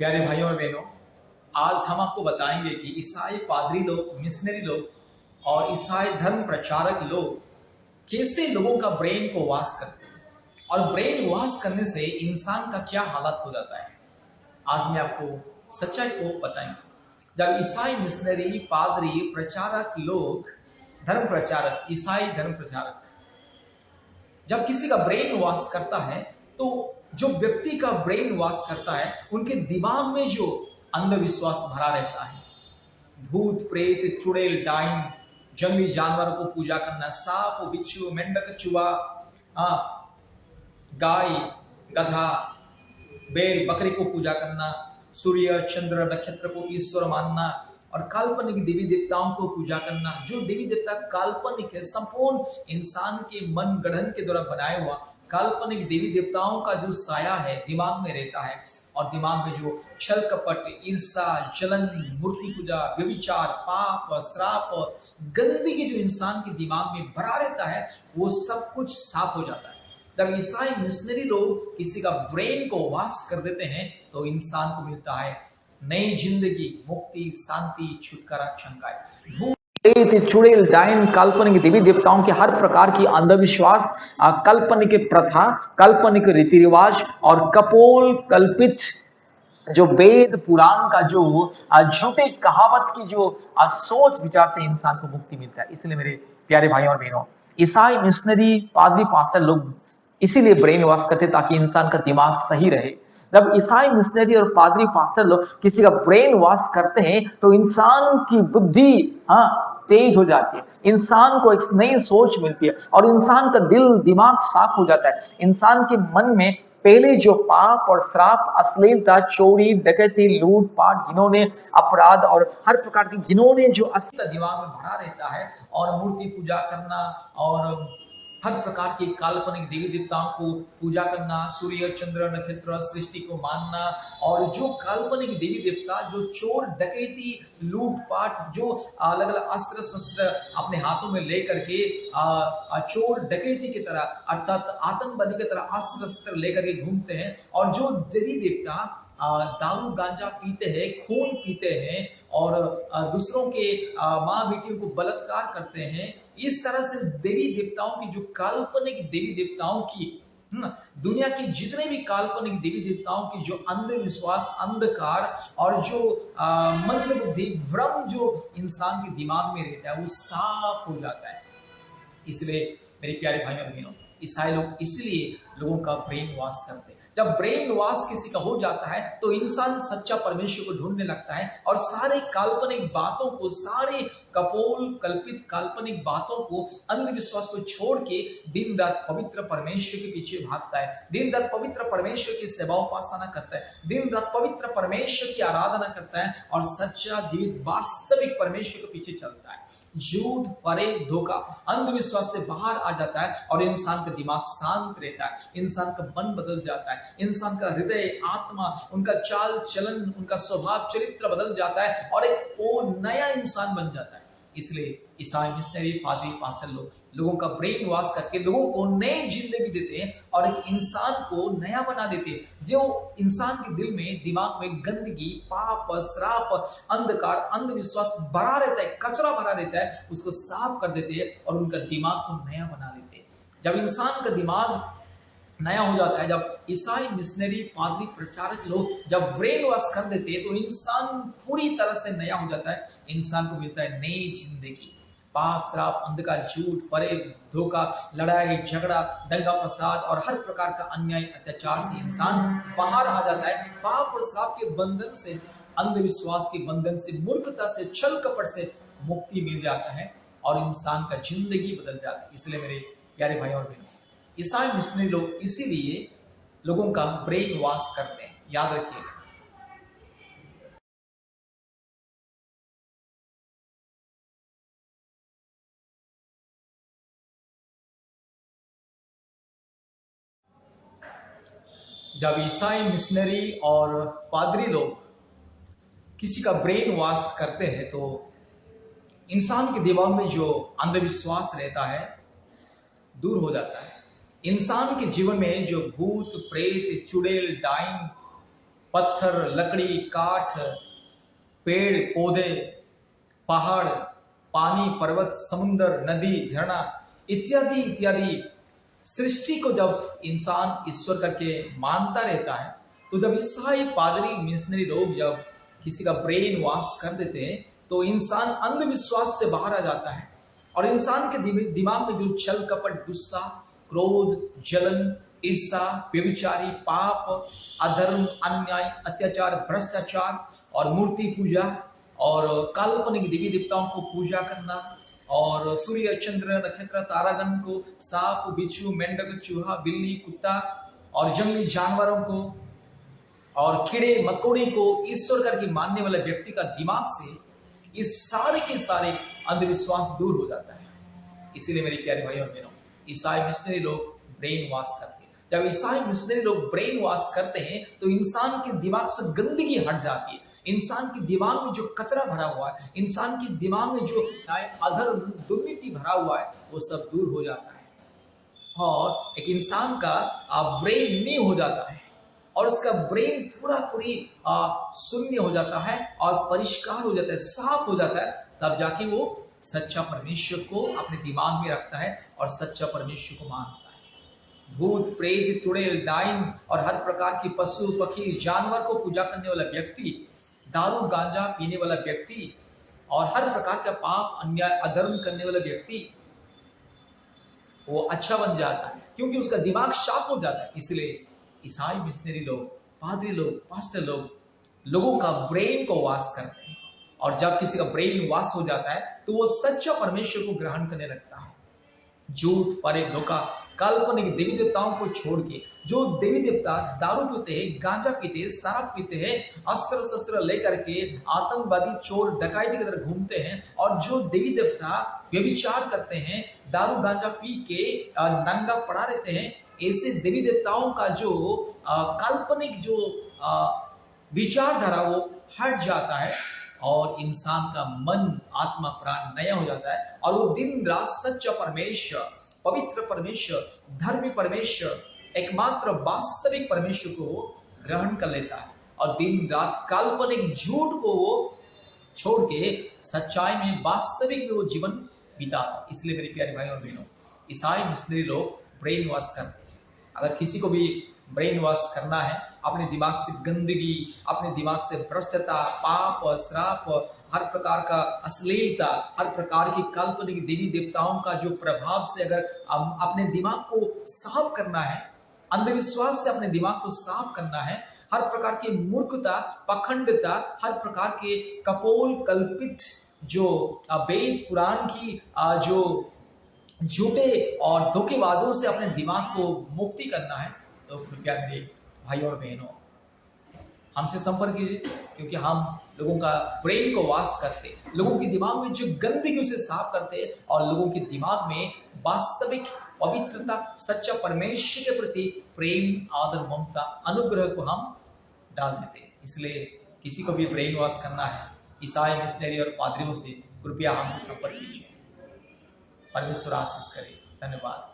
प्यारे भाइयों और बहनों, आज हम आपको बताएंगे कि ईसाई पादरी लोग, मिशनरी लोग और ईसाई धर्म प्रचारक लोग कैसे लोगों का ब्रेन को वॉश करते हैं और ब्रेन वॉश करने से इंसान का क्या हालत हो जाता है। आज मैं आपको सच्चाई को बताएंगे। जब ईसाई मिशनरी, पादरी, प्रचारक लोग, धर्म प्रचारक, ईसाई धर्म प्रचारक जब किसी का ब्रेन वॉश करता है तो जो व्यक्ति का ब्रेन वॉश करता है उनके दिमाग में जो अंधविश्वास भरा रहता है, भूत प्रेत, चुड़ैल, डाइन, जंगली जानवरों को पूजा करना, सांप, बिच्छू, मेंढक, चूहा, गाय, गधा, बैल, बकरी को पूजा करना, सूर्य, चंद्र, नक्षत्र को ईश्वर मानना और काल्पनिक देवी देवताओं को पूजा करना। जो देवी देवता काल्पनिक है, संपूर्ण इंसान के मन गढ़न के द्वारा बनाया हुआ काल्पनिक देवी देवताओं का जो साया है दिमाग में रहता है और दिमाग में जो छल कपट, ईर्षा, जलन, मूर्ति पूजा, व्यभिचार, पाप, श्राप, गंदगी जो इंसान के दिमाग में भरा रहता है वो सब कुछ साफ हो जाता है। जब ईसाई मिशनरी लोग किसी का ब्रेन को वॉश कर देते हैं तो इंसान को मिलता है नई जिंदगी, मुक्ति, शांति, छुटकारा, चंगाई। चुड़ैल, डाइन, काल्पनिक देवी देवताओं के हर प्रकार की अंधविश्वास, काल्पनिक प्रथा, काल्पनिक रीति रिवाज और कपोल कल्पित जो वेद पुराण का जो झूठे कहावत की जो सोच विचार से इंसान को मुक्ति मिलता है। इसलिए मेरे प्यारे भाइयों और बहनों, ईसाई मिशनरी, पादरी, पास्टर लोग इसीलिए ब्रेन वॉश करते ताकि इंसान का दिमाग सही रहे। जब ईसाई मिशनरी और पादरी, पास्टर लोग किसी का ब्रेन वॉश करते हैं तो इंसान की बुद्धि तेज हो जाती है, इंसान को एक नई सोच मिलती है और इंसान का दिल दिमाग साफ हो जाता है। इंसान के मन में पहले जो पाप और श्राप, अश्लीलता, चोरी, डकैती, लूटपाट, घिनौने अपराध और हर प्रकार के घिनौने जो दिमाग में भरा रहता है और मूर्ति पूजा करना और हर प्रकार के काल्पनिक देवी देवताओं को पूजा करना, सूर्य, चंद्र, नक्षत्र, सृष्टि को मानना और जो काल्पनिक देवी देवता जो चोर, डकैती, लूटपाट, जो अलग अलग अस्त्र शस्त्र अपने हाथों में लेकर के चोर डकैती की तरह अर्थात आतंकवादी की तरह अस्त्र शस्त्र लेकर के घूमते हैं और जो देवी देवता दारू गांजा पीते हैं, खून पीते हैं और दूसरों के माँ बेटियों को बलात्कार करते हैं, इस तरह से देवी देवताओं की जो काल्पनिक देवी देवताओं की दुनिया के जितने भी काल्पनिक देवी देवताओं की जो अंधविश्वास, अंधकार और जो मंदबुद्धि, भ्रम जो इंसान के दिमाग में रहता है वो साफ हो जाता है। इसलिए मेरे प्यारे भाइयों और बहनों, ईसाई लोग इसलिए लोगों का ब्रेन वॉश करते हैं। जब ब्रेन वॉश किसी का हो जाता है तो इंसान सच्चा परमेश्वर को ढूंढने लगता है और सारे काल्पनिक बातों को, सारे कपोल कल्पित काल्पनिक बातों को, अंधविश्वास को छोड़ के दिन रात पवित्र परमेश्वर के पीछे भागता है, दिन रात पवित्र परमेश्वर की सेवा उपासना करता है, दिन रात पवित्र परमेश्वर की आराधना करता है और सच्चा जीवित वास्तविक परमेश्वर के पीछे चलता है। झूठ, फरेब, धोखा, अंधविश्वास से बाहर आ जाता है और इंसान का दिमाग शांत रहता है, इंसान का मन बदल जाता है, इंसान का हृदय, आत्मा, उनका चाल चलन, उनका स्वभाव चरित्र बदल जाता है और एक वो नया इंसान बन जाता है। इसलिए ईसाई मिशनरी, पादरी, पास्टर लोगों का ब्रेन वॉश करके लोगों को नई जिंदगी देते हैं और एक इंसान को नया बना देते हैं। जो इंसान के दिल में, दिमाग में गंदगी, पाप, श्राप, अंधकार, अंधविश्वास भरा रहता है, कचरा भरा रहता है, उसको साफ कर देते हैं और उनका दिमाग को नया बना लेते हैं। जब इंसान का दिमाग नया हो जाता है, जब ईसाई मिशनरी, पादरी, प्रचारक लोग जब ब्रेन वॉश कर देते हैं तो इंसान पूरी तरह से नया हो जाता है। इंसान को मिलता है नई जिंदगी। पाप, श्राप, अंधकार, झूठ, फरेब, धोखा, लड़ाई झगड़ा, दंगा फसाद और हर प्रकार का अन्याय, अत्याचार से इंसान बाहर आ जाता है। पाप और श्राप के बंधन से, अंधविश्वास के बंधन से, मूर्खता से, छल कपट से मुक्ति मिल जाता है और इंसान का जिंदगी बदल जाता है। इसलिए मेरे प्यारे भाई और बहनों, ईसाई मिशनरी लोग इसीलिए लोगों का ब्रेन वॉश करते हैं। याद रखिए। जब ईसाई मिशनरी और पादरी लोग किसी का ब्रेन वॉश करते हैं तो इंसान के दिमाग में जो अंधविश्वास रहता है दूर हो जाता है। इंसान के जीवन में जो भूत, प्रेत, चुड़ैल, डाइन, पत्थर, लकड़ी, काठ, पेड़ पौधे, पहाड़, पानी, पर्वत, समुद्र, नदी, झरना इत्यादि इत्यादि सृष्टि को जब इंसान ईश्वर करके मानता रहता है, तो जब ईसाई पादरी मिशनरी लोग जब किसी का ब्रेन वॉश कर देते हैं, तो इंसान अंधविश्वास से बाहर आ जाता है और इंसान के दिमाग में जो छल कपट, गुस्सा, क्रोध, जलन, ईर्षा, व्यभिचारी, पाप, अधर्म, अन्याय, अत्याचार, भ्रष्टाचार और मूर्ति पूजा और काल्पनिक देवी देवताओं को पूजा करना और सूर्य, चंद्र, नक्षत्र, तारागण को, सांप, बिच्छू, मेंढक, चूहा, बिल्ली, कुत्ता और जंगली जानवरों को और कीड़े मकोड़े को ईश्वर करके मानने वाले व्यक्ति का दिमाग से इस सारे के सारे अंधविश्वास दूर हो जाता है। इसीलिए मेरे प्यारे भाई और बहनों, ईसाई मिशनरी लोग ब्रेन वॉश करते हैं। जब ईसाई मिशनरी लोग ब्रेन वॉश करते हैं तो इंसान के दिमाग से गंदगी हट जाती है, इंसान के दिमाग में जो कचरा भरा हुआ है, इंसान के दिमाग में जो अधर्म, दुर्नीति भरा हुआ है, वो सब दूर हो जाता है और एक इंसान का ब्रेन न्यू हो जाता है और उसका ब्रेन पूरा पूरी शून्य हो जाता है और परिष्कार हो जाता है, साफ हो जाता है। तब जाके वो सच्चा परमेश्वर को अपने दिमाग में रखता है और सच्चा परमेश्वर को मानता है। भूत, प्रेत, चुड़ैल, डाइन और हर प्रकार की पशु, पक्षी, जानवर को पूजा करने वाला व्यक्ति, दारू गांजा पीने वाला व्यक्ति और हर प्रकार का पाप, अन्याय, अधर्म करने वाला व्यक्ति वो अच्छा बन जाता है क्योंकि उसका दिमाग साफ हो जाता है। इसलिए ईसाई मिशनरी लोग, पादरी लोग, पास्टर लोग लोगों का ब्रेन को वॉश करते हैं और जब किसी का ब्रेन वॉश हो जाता है तो वो सच्चा परमेश्वर को ग्रहण करने लगता है। झूठ, फरेब, धोखा, काल्पनिक देवी देवताओं को छोड़ के जो देवी देवता दारू पीते हैं, गांजा पीते हैं, शराब पीते हैं, अस्त्र शस्त्र लेकर के आतंकवादी, चोर, डकैती की तरह घूमते हैं और जो देवी देवता व्यभिचार करते हैं, दारू गांजा पी के नंगा पड़ा रहते हैं, ऐसे देवी देवताओं का जो काल्पनिक जो विचारधारा वो हट जाता है और इंसान का मन, आत्मा, प्राण नया हो जाता है और वो दिन रात सच्चा परमेश्वर, पवित्र परमेश्वर, धर्मी परमेश्वर, एकमात्र वास्तविक परमेश्वर को ग्रहण कर लेता है और दिन रात काल्पनिक झूठ को वो छोड़ के सच्चाई में, वास्तविक में वो जीवन बिताता है। इसलिए मेरे प्यारे भाई और बहनों, ईसाई मिशनरी लोग ब्रेन वॉश करते हैं। अगर किसी को भी ब्रेन वॉश करना है, अपने दिमाग से गंदगी, अपने दिमाग से भ्रष्टता, पाप, श्राप, हर प्रकार का अश्लीलता, हर प्रकार की काल्पनिक देवी देवताओं का जो प्रभाव से अगर अपने दिमाग को साफ करना है, अंधविश्वास से अपने दिमाग को साफ करना है, हर प्रकार की मूर्खता, पखंडता, हर प्रकार के कपोल कल्पित जो वेद पुराण की जो झूठे और धोखेबाजों से अपने दिमाग को मुक्ति करना है, तो कृपया मेरे भाई और बहनों हमसे संपर्क कीजिए क्योंकि हम लोगों का ब्रेन को वॉश करते, लोगों के दिमाग में जो गंदगी उसे साफ करते और लोगों के दिमाग में वास्तविक पवित्रता, सच्चा परमेश्वर के प्रति प्रेम, आदर, ममता, अनुग्रह को हम डाल देते। इसलिए किसी को भी ब्रेन वॉश करना है ईसाई मिशनरी और पादरियों से, कृपया हमसे संपर्क कीजिए। परमेश्वर आशीष करे। धन्यवाद।